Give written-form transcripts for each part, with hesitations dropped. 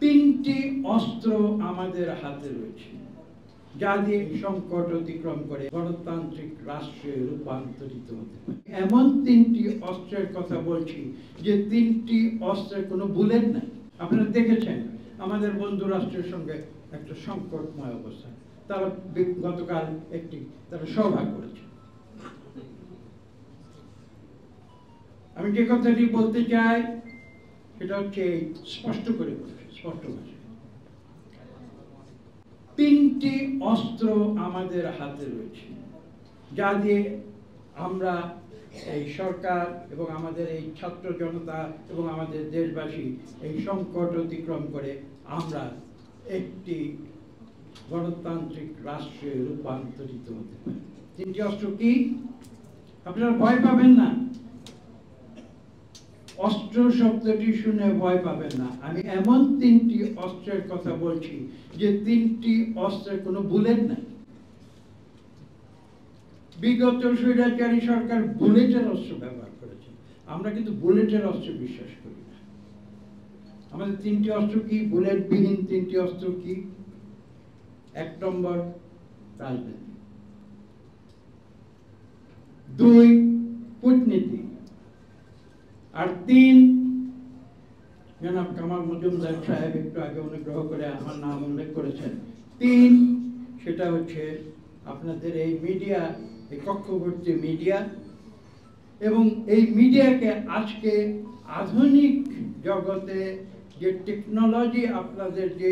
তিনটি অস্ত্র আমাদের হাতে রয়েছে, যা দিয়ে সংকট অতিক্রম করে গণতান্ত্রিক রাষ্ট্রে রূপান্তরিত হতে পারে। এমন তিনটি অস্ত্রের কথা বলছি যে তিনটি অস্ত্রের কোনো বুলেট নাই। আপনারা দেখেছেন আমাদের বন্ধু রাষ্ট্রের সঙ্গে একটা সংকটময় অবস্থা, তারা গতকাল তারা সভা করেছে। আমি যে কথাটি বলতে চাই সেটা হচ্ছে স্পষ্ট করে বলছি, স্পষ্ট ভাষায় তিনটি অস্ত্র আমাদের হাতে রয়েছে, যা দিয়ে আমরা এই সরকার এবং আমাদের এই ছাত্র জনতা এবং আমাদের দেশবাসী এই সংকট অতিক্রম করে আমরা একটি গণতান্ত্রিক রাষ্ট্রে রূপান্তরিত হতে পারি। তিনটি অস্ত্র কি? আপনারা ভয় পাবেন না, অস্ত্র শব্দটি শুনে ভয় পাবেন না। আমি এমন তিনটি অস্ত্রের কথা বলছি যে তিনটি অস্ত্রের কোনো বুলেট নাই। বিগত স্বৈরাচারী সরকার বুলেটের অস্ত্র ব্যবহার করেছে, আমরা কিন্তু বুলেটের অস্ত্রে বিশ্বাস করি না। আমাদের তিনটি অস্ত্র কি? বুলেটবিহীন তিনটি অস্ত্র কি? 1 নম্বর রাজনীতি, 2 কূটনীতি, আর 3 জনাব কামাল মজুমদার সাহেব একটু আগে অনুগ্রহ করে আমার নাম উল্লেখ করেছেন। 3 সেটা হচ্ছে আপনাদের এই মিডিয়া, এই কক্ষবর্তী মিডিয়া, এবং এই মিডিয়াকে আজকে আধুনিক জগতে যে টেকনোলজি আপনাদের যে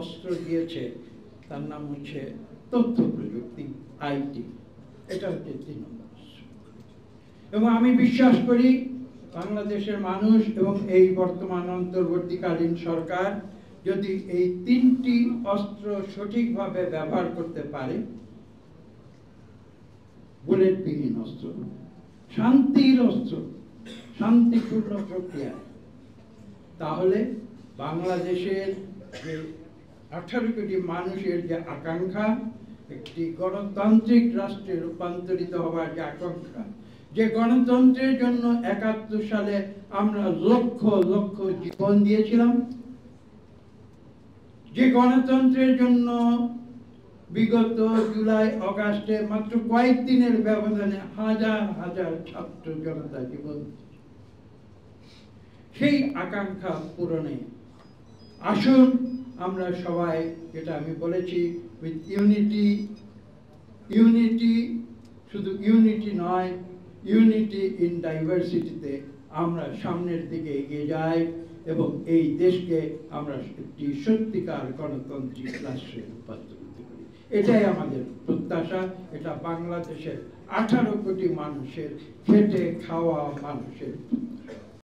অস্ত্র দিয়েছে তার নাম হচ্ছে তথ্য প্রযুক্তি, আইটি। এটা হচ্ছে 3 নম্বর। এবং আমি বিশ্বাস করি বাংলাদেশের মানুষ এবং এই বর্তমান অন্তর্বর্তীকালীন সরকার যদি এই 3টি অস্ত্র সঠিকভাবে ব্যবহার করতে পারে, বুলেটবিহীন অস্ত্র, শান্তির অস্ত্র, শান্তিপূর্ণ প্রক্রিয়া, তাহলে বাংলাদেশের যে 18 কোটি মানুষের যে আকাঙ্ক্ষা, একটি গণতান্ত্রিক রাষ্ট্রে রূপান্তরিত হওয়ার যে আকাঙ্ক্ষা, যে গণতন্ত্রের জন্য 71 সালে আমরা লক্ষ লক্ষ জীবন দিয়েছিলাম, যে গণতন্ত্রের জন্য বিগত জুলাই আগস্টে মাত্র কয়েকদিনের ব্যবধানে হাজার হাজার ছাত্র জনতা জীবন, সেই আকাঙ্ক্ষা পূরণে আসুন আমরা সবাই, যেটা আমি বলেছি, উইথ ইউনিটি, শুধু ইউনিটি নয়, ইউনিটি ইন ডাইভার্সিটিতে আমরা সামনের দিকে এগিয়ে যাই এবং এই দেশকে আমরা একটি সত্যিকার গণতান্ত্রিক রাষ্ট্রে রূপান্তরিত করি। এটাই আমাদের প্রত্যাশা, এটা বাংলাদেশের 18 কোটি মানুষের, খেটে খাওয়া মানুষের প্রত্যাশা।